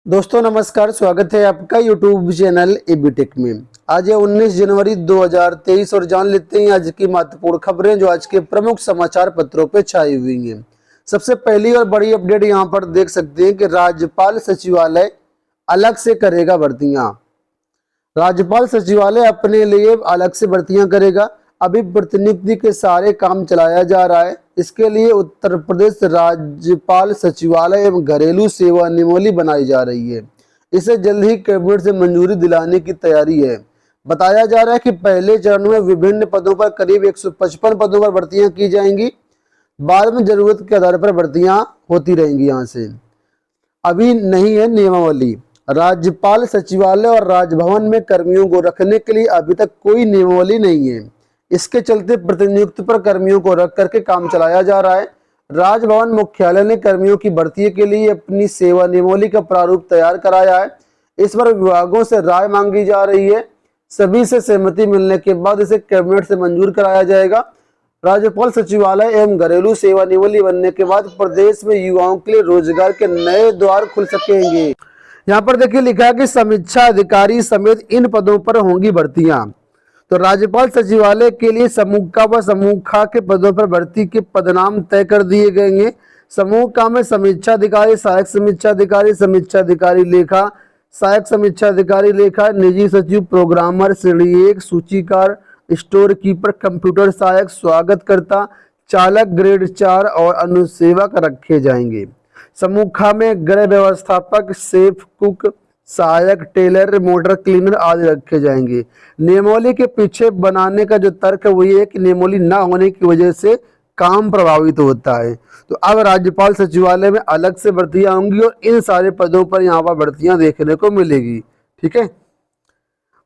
दोस्तों नमस्कार, स्वागत है आपका यूट्यूब चैनल एबीटेक में। आज है 19 जनवरी 2023 और जान लेते हैं आज की महत्वपूर्ण खबरें जो आज के प्रमुख समाचार पत्रों पे छाई हुई हैं। सबसे पहली और बड़ी अपडेट यहाँ पर देख सकते हैं कि राज्यपाल सचिवालय अलग से करेगा भर्तियां। राज्यपाल सचिवालय अपने लिए अलग से भर्तियां करेगा। अभी प्रतिनियुक्ति के सारे काम चलाया जा रहा है। इसके लिए उत्तर प्रदेश राज्यपाल सचिवालय एवं घरेलू सेवा नियमावली बनाई जा रही है। इसे जल्द ही कैबिनेट से मंजूरी दिलाने की तैयारी है। बताया जा रहा है कि पहले चरण में विभिन्न पदों पर करीब 155 पदों पर भर्तियां की जाएंगी। बाद में जरूरत के आधार पर भर्तियां होती रहेंगी। यहाँ से अभी नहीं है नियमावली। राज्यपाल सचिवालय और राजभवन में कर्मियों को रखने के लिए अभी तक कोई नियमावली नहीं है। इसके चलते प्रतिनियुक्त पर कर्मियों को रख करके काम चलाया जा रहा है। राजभवन मुख्यालय ने कर्मियों की भर्ती के लिए अपनी सेवा नियमावली का प्रारूप तैयार कराया है। इस पर विभागों से राय मांगी जा रही है। सभी से सहमति मिलने के बाद इसे कैबिनेट से मंजूर कराया जाएगा। राज्यपाल सचिवालय एवं घरेलू सेवा नियमावली बनने के बाद प्रदेश में युवाओं के लिए रोजगार के नए द्वार खुल सकेंगे। यहाँ पर देखिए लिखा है कि समीक्षा अधिकारी समेत इन पदों पर होंगी भर्तियां। तो राज्यपाल सचिवालय के लिए समूह का व समूह खा के पदों पर भर्ती के पदनाम तय कर दिए गए हैं। समूह का में समीक्षा अधिकारी, सहायक समीक्षा अधिकारी, समीक्षा अधिकारी लेखा, सहायक समीक्षा अधिकारी लेखा, निजी सचिव, प्रोग्रामर, श्रेणी 1, सूचीकार, स्टोर कीपर, कंप्यूटर सहायक, स्वागतकर्ता, चालक ग्रेड 4 और अनुसेवक रखे जाएंगे। समूह खा में गृह व्यवस्थापक, सेफ कुक, सहायक, टेलर, मोटर क्लीनर आदि रखे जाएंगे। नियमावली के पीछे बनाने का जो तर्क है वो ये है कि नियमावली ना होने की वजह से काम प्रभावित होता है। तो अब राज्यपाल सचिवालय में अलग से भर्तियां होंगी और इन सारे पदों पर यहाँ पर भर्तियां देखने को मिलेगी। ठीक है,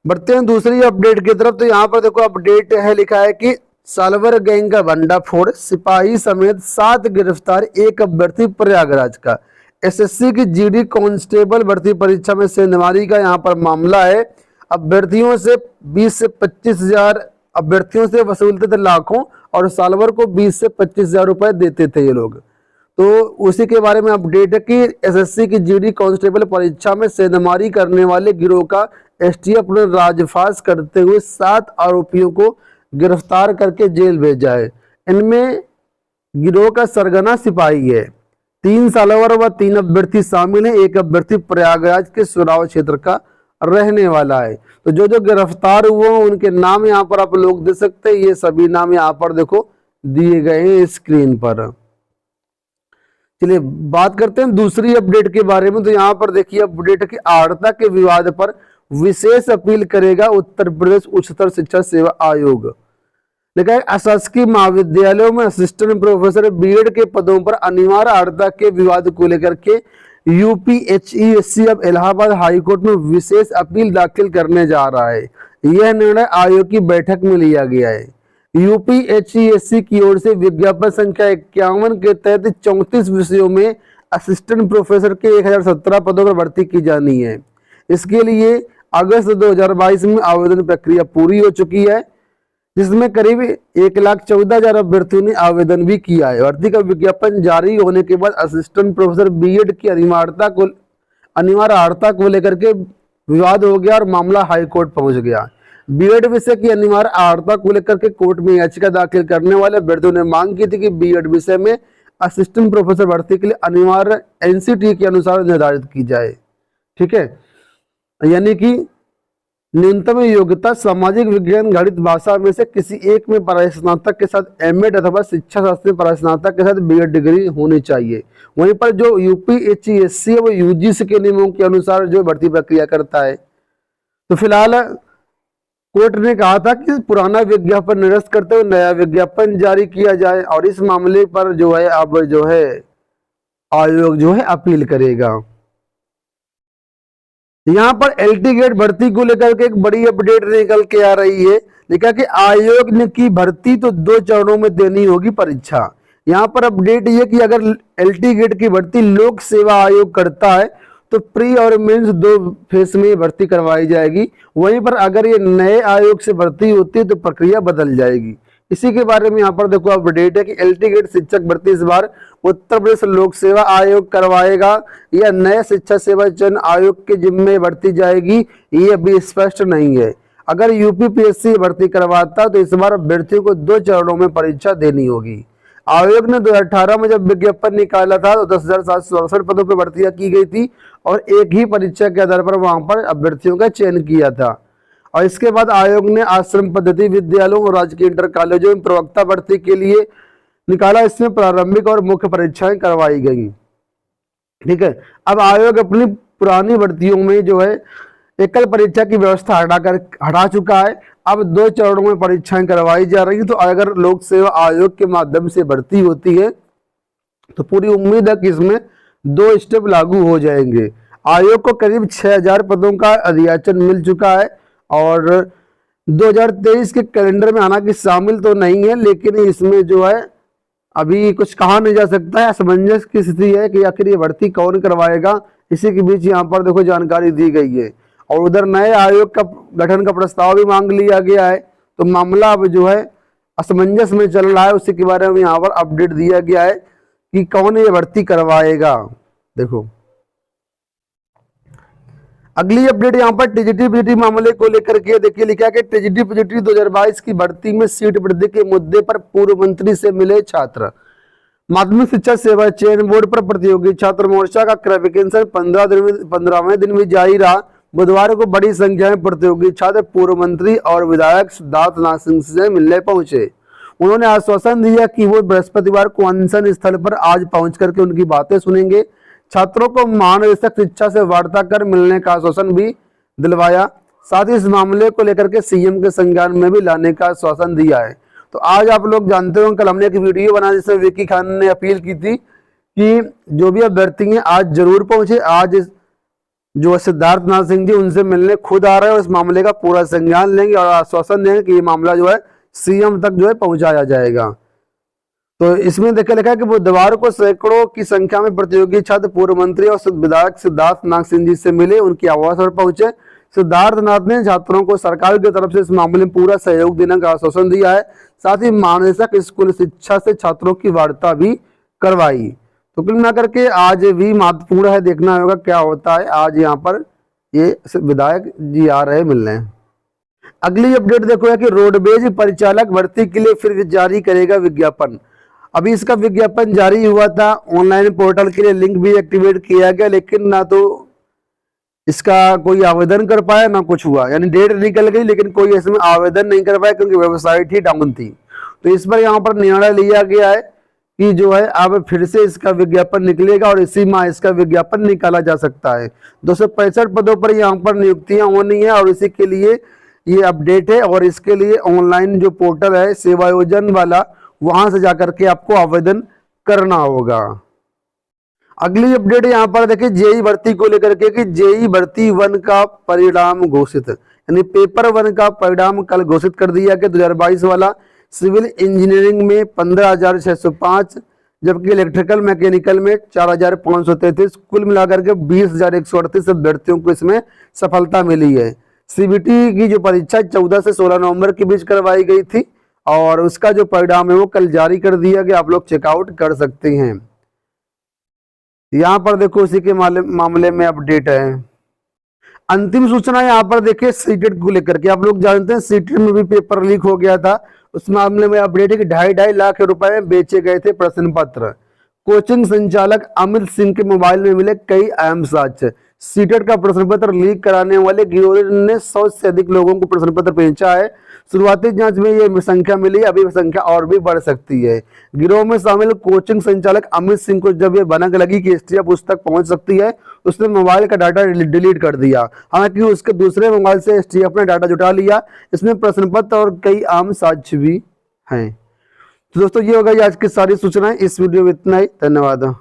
बढ़ते हैं दूसरी अपडेट की तरफ। तो यहाँ पर देखो अपडेट है, लिखा है कि सालवर गैंग का भंडाफोड़, सिपाही समेत 7 गिरफ्तार, 1 अभ्यर्थी प्रयागराज का। एसएससी की जीडी कांस्टेबल भर्ती परीक्षा में सेंधमारी का यहाँ पर मामला है। अभ्यर्थियों से 20 से 25 हजार अभ्यर्थियों से वसूलते थे लाखों और सालवर को 20 से 25 हजार रुपए देते थे ये लोग। तो उसी के बारे में अपडेट है कि एसएससी की जीडी कांस्टेबल परीक्षा में सेंधमारी करने वाले गिरोह का एसटीएफ ने राजफास करते हुए 7 आरोपियों को गिरफ्तार करके जेल भेजा है। इनमें गिरोह का सरगना सिपाही है। 3 सालवर व 3 अभ्यर्थी शामिल हैं। 1 अभ्यर्थी प्रयागराज के सुराव क्षेत्र का रहने वाला है। तो जो जो गिरफ्तार हुए हैं उनके नाम यहाँ पर आप लोग देख सकते हैं। ये सभी नाम यहाँ पर देखो दिए गए हैं स्क्रीन पर। चलिए बात करते हैं दूसरी अपडेट के बारे में। तो यहाँ पर देखिए अपडेट है कि आर्द्रता के विवाद पर विशेष अपील करेगा उत्तर प्रदेश उच्चतर शिक्षा सेवा आयोग। लिखा है अशासकीय महाविद्यालयों में असिस्टेंट प्रोफेसर बीएड के पदों पर अनिवार्य आर्द्रता के विवाद को लेकर के यूपीएचईएससी अब इलाहाबाद हाईकोर्ट में विशेष अपील दाखिल करने जा रहा है। यह निर्णय आयोग की बैठक में लिया गया है। यूपीएचईएससी की ओर से विज्ञापन संख्या 51 के तहत 34 विषयों में असिस्टेंट प्रोफेसर के 1017 पदों पर भर्ती की जानी है। इसके लिए अगस्त 2022 में आवेदन प्रक्रिया पूरी हो चुकी है, जिसमें करीब 1,14,000 अभ्यर्थियों ने आवेदन भी किया है। भर्ती का विज्ञापन जारी होने के बाद असिस्टेंट प्रोफेसर बीएड की अनिवार्य आर्द्रता को लेकर के विवाद हो गया और मामला हाईकोर्ट पहुंच गया। बीएड विषय की अनिवार्य आर्द्रता को लेकर के कोर्ट में याचिका दाखिल करने वाले अभ्यर्थियों ने मांग की थी कि बीएड विषय में असिस्टेंट प्रोफेसर भर्ती के लिए अनिवार्य एनसीटी के अनुसार निर्धारित की जाए। ठीक है, यानी कि न्यूनतम योग्यता सामाजिक विज्ञान गणित भाषा में से किसी एक में परास्नातक के साथ एमएड अथवा शिक्षा शास्त्र में परास्नातक के साथ बीएड डिग्री होनी चाहिए। वहीं पर जो यूपीएचईएससी है वो यूजीसी के नियमों के अनुसार जो भर्ती प्रक्रिया करता है। तो फिलहाल कोर्ट ने कहा था कि पुराना विज्ञापन निरस्त करते हुए नया विज्ञापन जारी किया जाए और इस मामले पर जो है अब जो है आयोग जो है अपील करेगा। यहाँ पर एलटी गेट भर्ती को लेकर के एक बड़ी अपडेट निकल के आ रही है। लिखा कि आयोग ने की भर्ती तो 2 चरणों में देनी होगी परीक्षा। यहाँ पर अपडेट ये कि अगर एलटी गेट की भर्ती लोक सेवा आयोग करता है तो प्री और मेंस 2 फेस में भर्ती करवाई जाएगी। वहीं पर अगर ये नए आयोग से भर्ती होती है तो प्रक्रिया बदल जाएगी। इसी के बारे में यहाँ पर देखो अपडेट है कि एलटी गेट शिक्षक भर्ती इस बार उत्तर प्रदेश लोक सेवा आयोग करवाएगा या नए शिक्षा सेवा चयन आयोग के जिम्मे भर्ती जाएगी, ये अभी स्पष्ट नहीं है। अगर यूपीपीएससी भर्ती करवाता तो इस बार अभ्यर्थियों को 2 चरणों में परीक्षा देनी होगी। आयोग ने 2018 में जब विज्ञापन निकाला था तो 10,767 पदों पर भर्तियां की गई थी और एक ही परीक्षा के आधार पर वहां पर अभ्यर्थियों का चयन किया था। और इसके बाद आयोग ने आश्रम पद्धति विद्यालयों और राजकीय इंटर कॉलेजों में प्रवक्ता भर्ती के लिए निकाला। इसमें प्रारंभिक और मुख्य परीक्षाएं करवाई गई। ठीक है, अब आयोग अपनी पुरानी भर्तियों में जो है एकल परीक्षा की व्यवस्था हटा चुका है। अब 2 चरणों में परीक्षाएं करवाई जा रही है। तो अगर लोक सेवा आयोग के माध्यम से भर्ती होती है तो पूरी उम्मीद है कि इसमें 2 स्टेप लागू हो जाएंगे। आयोग को करीब 6,000 पदों का अधियाचन मिल चुका है और 2023 के कैलेंडर में हालांकि शामिल तो नहीं है, लेकिन इसमें जो है अभी कुछ कहा नहीं जा सकता है। असमंजस की स्थिति है कि आखिर ये भर्ती कौन करवाएगा। इसी के बीच यहाँ पर देखो जानकारी दी गई है। और उधर नए आयोग का गठन का प्रस्ताव भी मांग लिया गया है। तो मामला अब जो है असमंजस में चल रहा है। उसी के बारे में यहाँ पर अपडेट दिया गया है कि कौन ये भर्ती करवाएगा। देखो अगली अपडेट यहाँ पर टीजीटी पीजीटी मामले को लेकर के देखिए लिखा है कि टीजीटी पीजीटी 2022 की भर्ती में सीट वृद्धि के मुद्दे पर पूर्व मंत्री से मिले छात्र। माध्यमिक शिक्षा सेवा चयन बोर्ड पर प्रतियोगी छात्र मोर्चा का क्रय वैकेंसी 15वें दिन भी जारी रहा। बुधवार को बड़ी संख्या में प्रतियोगी छात्र पूर्व मंत्री और विधायक सिद्धार्थ नाथ सिंह से मिलने पहुंचे। उन्होंने आश्वासन दिया कि वो बृहस्पतिवार को अनशन स्थल पर आज पहुंच करके उनकी बातें सुनेंगे। छात्रों को महानिदेशक शिक्षा से वार्ता कर मिलने का आश्वासन भी दिलवाया। साथ ही इस मामले को लेकर के सीएम के संज्ञान में भी लाने का आश्वासन दिया है। तो आज आप लोग जानते हो कल हमने एक वीडियो बनाया जिसमें विक्की खान ने अपील की थी कि जो भी अभ्यर्थी हैं आज जरूर पहुंचे। आज जो सिद्धार्थ नाथ सिंह जी उनसे मिलने खुद आ रहे हैं और इस मामले का पूरा संज्ञान लेंगे और आश्वासन देंगे कि ये मामला जो है सीएम तक जो है पहुंचाया जाएगा। तो इसमें देखा लिखा है कि बुधवार को सैकड़ों की संख्या में प्रतियोगी छात्र पूर्व मंत्री और विधायक सिद्धार्थ नाथ सिंह जी से मिले, उनकी आवास पर पहुंचे। सिद्धार्थ नाथ ने छात्रों को सरकार की तरफ से इस मामले में पूरा सहयोग देने का आश्वासन दिया है। साथ ही महानिदेशक स्कूल शिक्षा से छात्रों की वार्ता भी करवाई। तो कुल मिलाकर के आज भी महत्वपूर्ण है, देखना होगा क्या होता है। आज यहाँ पर ये विधायक जी आ रहे मिलने। अगली अपडेट देखो है कि रोडवेज परिचालक भर्ती के लिए फिर जारी करेगा विज्ञापन। अभी इसका विज्ञापन जारी हुआ था, ऑनलाइन पोर्टल के लिए लिंक भी एक्टिवेट किया गया, लेकिन ना तो इसका कोई आवेदन कर पाया ना कुछ हुआ। यानी डेट निकल गई लेकिन कोई इसमें आवेदन नहीं कर पाया क्योंकि वेबसाइट ही डाउन थी। तो इस पर यहाँ पर निर्णय लिया गया है कि जो है अब फिर से इसका विज्ञापन निकलेगा और इसी माह इसका विज्ञापन निकाला जा सकता है। 265 पदों पर यहाँ पर नियुक्तियां होनी है और इसी के लिए ये अपडेट है। और इसके लिए ऑनलाइन जो पोर्टल है सेवायोजन वाला, वहां से जाकर के आपको आवेदन करना होगा। अगली अपडेट यहाँ पर देखिए जेई भर्ती को लेकर के कि जेई भर्ती 1 का परिणाम घोषित, यानी पेपर 1 का परिणाम कल घोषित कर दिया गया। 2022 वाला सिविल इंजीनियरिंग में 15,605, जबकि इलेक्ट्रिकल मैकेनिकल में 4,533, कुल मिलाकर के 20,138 अभ्यर्थियों को इसमें सफलता मिली है। सीबीटी की जो परीक्षा 14 से 16 नवंबर के बीच करवाई गई थी और उसका जो परिणाम है वो कल जारी कर दिया गया, आप लोग चेकआउट कर सकते हैं। यहाँ पर देखो उसी के मामले में अपडेट है। अंतिम सूचना यहाँ पर देखिए सीटेट को लेकर के, आप लोग जानते हैं सीटेट में भी पेपर लीक हो गया था। उस मामले में अपडेट है कि 2.5 लाख रुपए में बेचे गए थे प्रश्न पत्र। कोचिंग संचालक अमित सिंह के मोबाइल में मिले कई अहम साक्ष्य। सीटेट का प्रश्न पत्र लीक कराने वाले गिरोह ने 100 से अधिक लोगों को प्रश्न पत्र भेजा है। शुरुआती जांच में ये संख्या मिली, अभी संख्या और भी बढ़ सकती है। गिरोह में शामिल कोचिंग संचालक अमित सिंह को जब ये भनक लगी कि एसटीएफ उस तक पहुंच सकती है, उसने मोबाइल का डाटा डिलीट कर दिया। हालांकि उसके दूसरे मोबाइल से एसटीएफ ने डाटा जुटा लिया। इसमें प्रश्न पत्र और कई आम साक्ष्य भी हैं। तो दोस्तों ये हो गई आज की सारी सूचनाएं। इस वीडियो में इतना ही, धन्यवाद।